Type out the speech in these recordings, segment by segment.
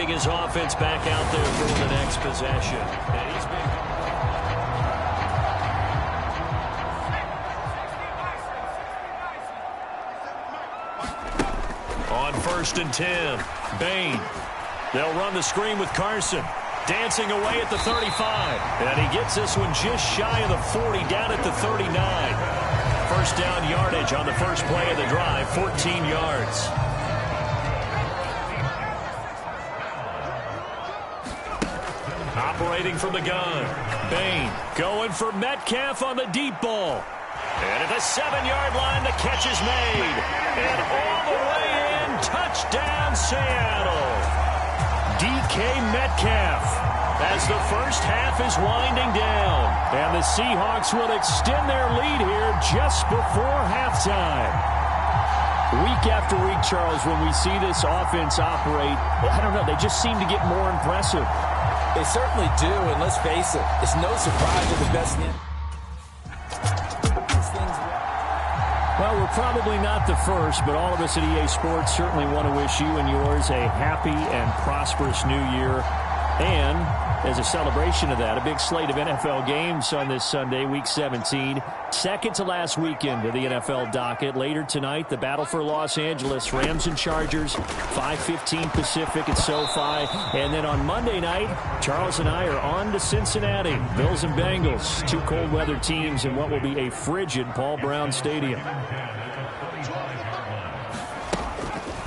getting his offense back out there for the next possession. And he's been... On 1st and 10, Bain. They'll run the screen with Carson. Dancing away at the 35. And he gets this one just shy of the 40, down at the 39. First down yardage on the first play of the drive, 14 yards. Operating from the gun. Bain going for Metcalf on the deep ball. And at the 7-yard line, the catch is made. And all the way in, touchdown Seattle. DK Metcalf as the first half is winding down. And the Seahawks will extend their lead here just before halftime. Week after week, Charles, when we see this offense operate, I don't know, they just seem to get more impressive. They certainly do, and let's face it, it's no surprise they're the best. Well, we're probably not the first, but all of us at EA Sports certainly want to wish you and yours a happy and prosperous new year. And as a celebration of that, a big slate of NFL games on this Sunday, Week 17. Second to last weekend of the NFL docket. Later tonight, the battle for Los Angeles, Rams and Chargers, 5:15 Pacific at SoFi. And then on Monday night, Charles and I are on to Cincinnati. Bills and Bengals, two cold weather teams in what will be a frigid Paul Brown Stadium.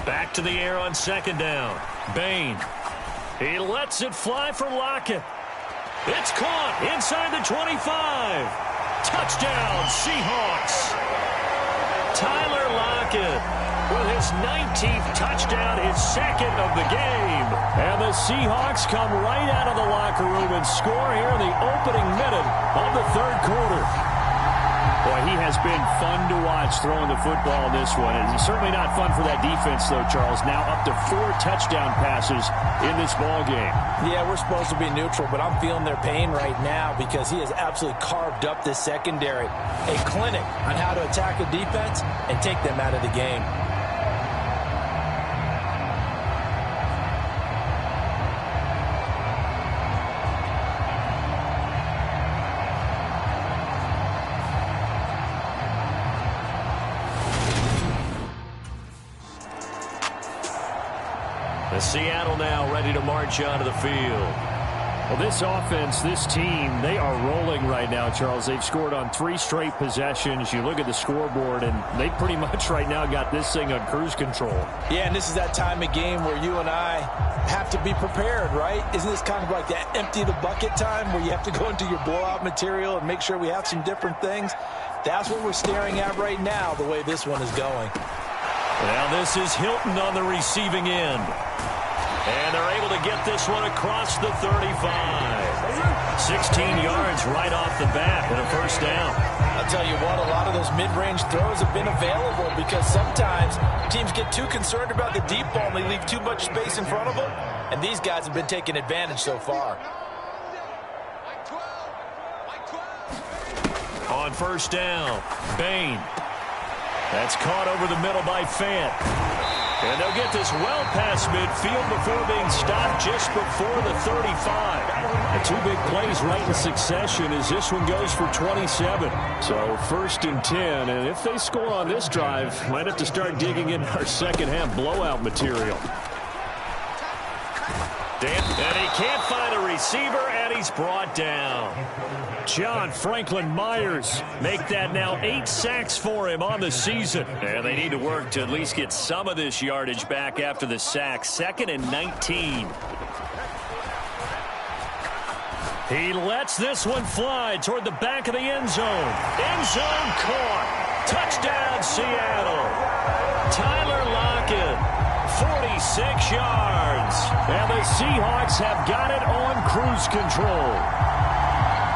Back to the air on second down. Bain. He lets it fly for Lockett. It's caught inside the 25. Touchdown, Seahawks. Tyler Lockett with his 19th touchdown, his second of the game. And the Seahawks come right out of the locker room and score here in the opening minute of the third quarter. Boy, he has been fun to watch throwing the football in this one. And it's certainly not fun for that defense, though, Charles. Now up to 4 touchdown passes in this ball game. Yeah, we're supposed to be neutral, but I'm feeling their pain right now because he has absolutely carved up this secondary. A clinic on how to attack a defense and take them out of the game. Seattle now ready to march onto the field. Well, this offense, this team, they are rolling right now, Charles. They've scored on 3 straight possessions. You look at the scoreboard, and they pretty much right now got this thing on cruise control. Yeah, and this is that time of game where you and I have to be prepared, right? Isn't this kind of like that empty the bucket time where you have to go into your blowout material and make sure we have some different things? That's what we're staring at right now, the way this one is going. Now this is Hilton on the receiving end. And they're able to get this one across the 35. 16 yards right off the bat and a first down. I'll tell you what, a lot of those mid-range throws have been available because sometimes teams get too concerned about the deep ball and they leave too much space in front of them. And these guys have been taking advantage so far. On first down, Bain. That's caught over the middle by Fant. And they'll get this well past midfield before being stopped just before the 35. And 2 big plays right in succession as this one goes for 27. So 1st and 10. And if they score on this drive, might have to start digging in our second half blowout material. And he can't find a receiver, and he's brought down. John Franklin Myers make that now 8 sacks for him on the season. And they need to work to at least get some of this yardage back after the sack. 2nd and 19. He lets this one fly toward the back of the end zone. End zone caught. Touchdown, Seattle. Tyler Lockett, 46 yards. And the Seahawks have got it on cruise control.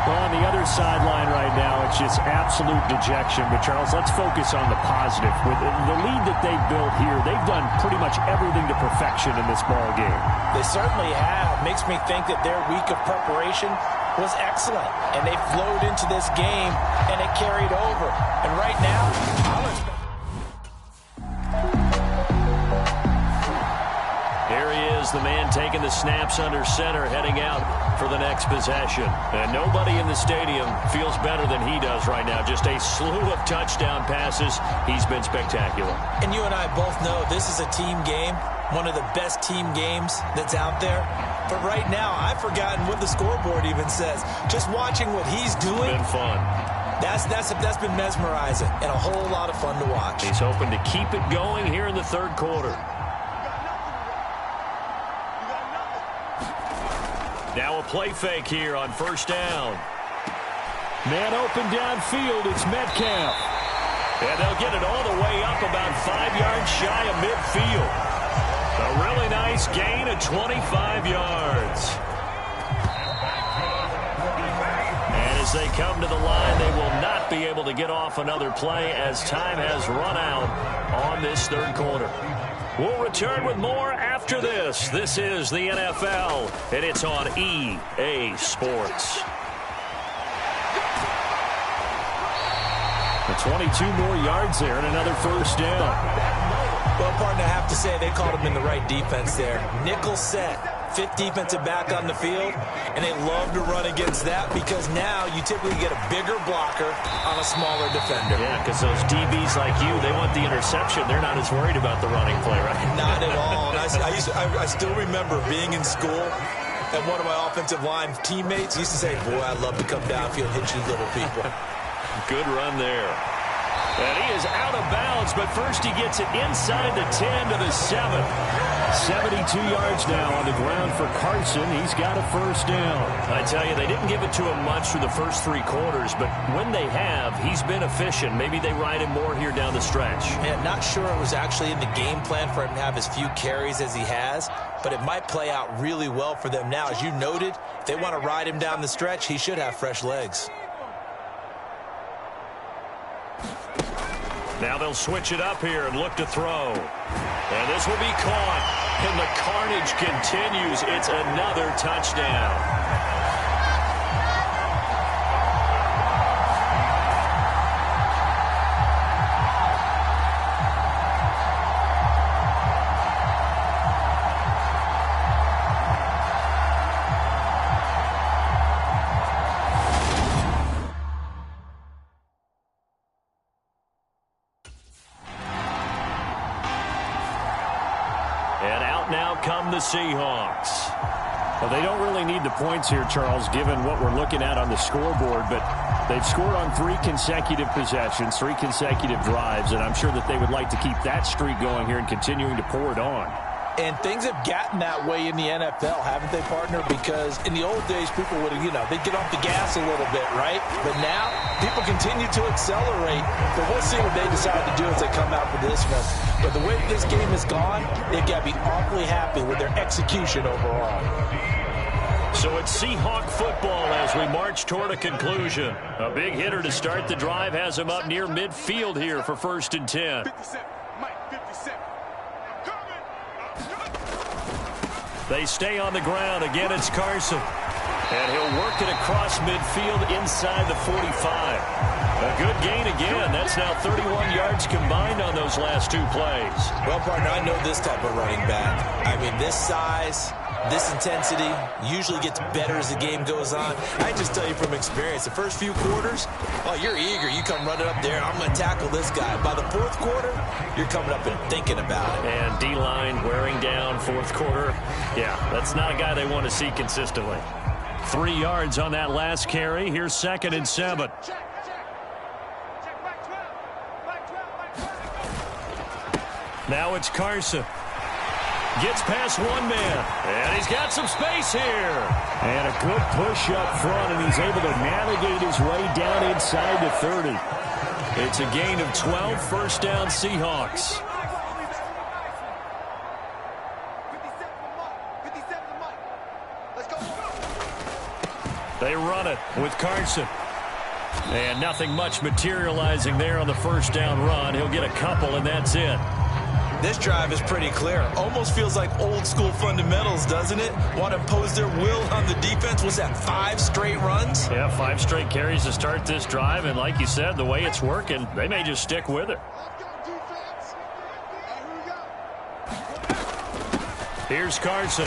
Well, on the other sideline right now, it's just absolute dejection. But, Charles, let's focus on the positive. With the lead that they've built here, they've done pretty much everything to perfection in this ball game. They certainly have. Makes me think that their week of preparation was excellent. And they flowed into this game, and it carried over. And right now, here he is is the man taking the snaps under center, heading out for the next possession. And nobody in the stadium feels better than he does right now. Just a slew of touchdown passes. He's been spectacular. And you and I both know this is a team game, one of the best team games that's out there. But right now, I've forgotten what the scoreboard even says. Just watching what he's doing. It's been fun. That's been mesmerizing and a whole lot of fun to watch. He's hoping to keep it going here in the third quarter. Now a play fake here on first down. Man open downfield, it's Metcalf. And they'll get it all the way up about 5 yards shy of midfield. A really nice gain of 25 yards. And as they come to the line, they will not be able to get off another play as time has run out on this third quarter. We'll return with more after this. This is the NFL, and it's on EA Sports. The 22 more yards there and another first down. Well, partner, I have to say they called him in the right defense there. Nickel set, fifth defensive back on the field, and they love to run against that because now you typically get a bigger blocker on a smaller defender. Yeah, because those DBs like you, they want the interception. They're not as worried about the running play, right? Not at all. And I still remember being in school, and one of my offensive line teammates used to say, boy, I'd love to come downfield and hit you little people. Good run there. And he is out of bounds, but first he gets it inside the 10 to the 7. 72 yards now on the ground for Carson. He's got a first down. I tell you, they didn't give it to him much through the first 3 quarters, but when they have, he's been efficient. Maybe they ride him more here down the stretch. Yeah, not sure it was actually in the game plan for him to have as few carries as he has, but it might play out really well for them now. As you noted, if they want to ride him down the stretch, he should have fresh legs. Now they'll switch it up here and look to throw. And this will be caught. And the carnage continues. It's another touchdown. The Seahawks. Well, they don't really need the points here, Charles, given what we're looking at on the scoreboard, but they've scored on 3 consecutive possessions, 3 consecutive drives, and I'm sure that they would like to keep that streak going here and continuing to pour it on. And things have gotten that way in the NFL, haven't they, partner? Because in the old days, people would, they'd get off the gas a little bit, right? But now, people continue to accelerate. But we'll see what they decide to do as they come out for this one. But the way this game has gone, they've got to be awfully happy with their execution overall. So it's Seahawk football as we march toward a conclusion. A big hitter to start the drive has him up near midfield here for 1st and 10. 57, Mike, 57. They stay on the ground. Again, it's Carson. And he'll work it across midfield inside the 45. A good gain again. That's now 31 yards combined on those last 2 plays. Well, partner, I know this type of running back. I mean, this size, this intensity usually gets better as the game goes on. I just tell you from experience, the first few quarters, oh, you're eager. You come running up there, I'm going to tackle this guy. By the 4th quarter, you're coming up and thinking about it. And D-line wearing down 4th quarter. Yeah, that's not a guy they want to see consistently. 3 yards on that last carry. Here's 2nd and 7. Now it's Carson. Gets past one man. And he's got some space here. And a good push up front, and he's able to navigate his way down inside the 30. It's a gain of 12, first down Seahawks. They run it with Carson. And nothing much materializing there on the first down run. He'll get a couple, and that's it. This drive is pretty clear. Almost feels like old school fundamentals, doesn't it? Want to impose their will on the defense. Was that 5 straight runs? Yeah, 5 straight carries to start this drive. And like you said, the way it's working, they may just stick with it. Here's Carson.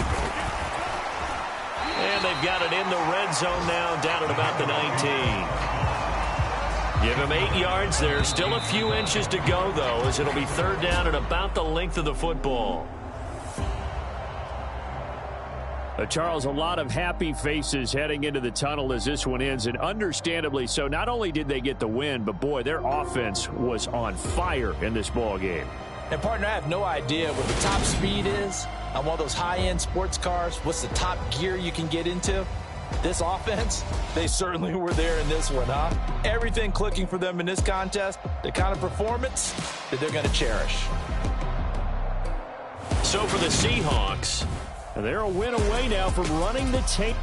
And they've got it in the red zone now, down at about the 19. Give him 8 yards there. Still a few inches to go, though, as it'll be third down at about the length of the football. Charles, a lot of happy faces heading into the tunnel as this one ends, and understandably so. Not only did they get the win, but, boy, their offense was on fire in this ball game. And, partner, I have no idea what the top speed is on one of those high-end sports cars. What's the top gear you can get into? This offense, they certainly were there in this one, huh? Everything clicking for them in this contest, the kind of performance that they're going to cherish. So for the Seahawks, they're a win away now from running the tape.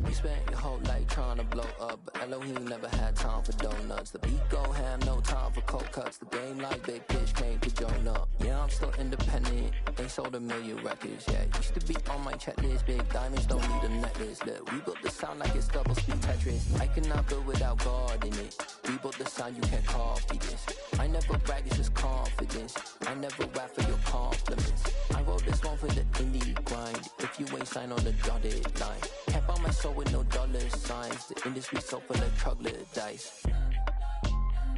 You spent your whole life trying to blow up, but Elohim never had time for donuts. The beat go ham, no time for cold cuts. The game like big pitch came to Jonah. Yeah, I'm still independent. They sold 1 million records. Yeah, used to be on my checklist. Big diamonds don't need a necklace. Look, we built the sound like it's double speed Tetris. I cannot build without God in it. We built the sound, you can't copy this. I never brag, it's just confidence. I never rap for your compliments. I wrote this one for the indie grind. If you ain't signed on the dotted line, can't buy my soul with no dollar signs. The industry so full of troglodytes.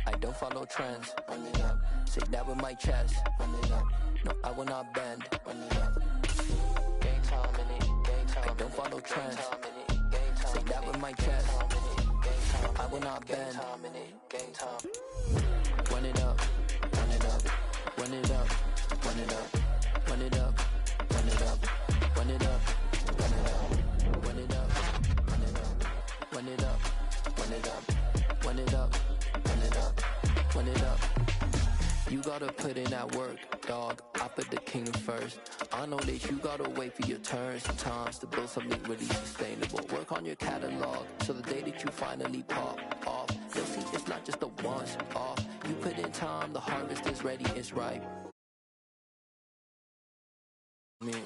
I don't follow trends. Run it up. Say that with my chest. Run it up. No, I will not bend. Run it up. Game time in it. Game time. I don't follow trends. Say that with my chest. I will not bend. Game time. Run it up. Run it up. Run it up. Run it up. Run it up. Run it up. Run it up. Run it up. Run it up. Run it up. Run it up. Run it up. Run it up. Run it up. Run it up. You gotta put in that work, dog. I put the king first. I know that you gotta wait for your turn sometimes to build something really sustainable. Work on your catalog, so the day that you finally pop off, you'll see it's not just a once off. You put in time, the harvest is ready, it's ripe. Man.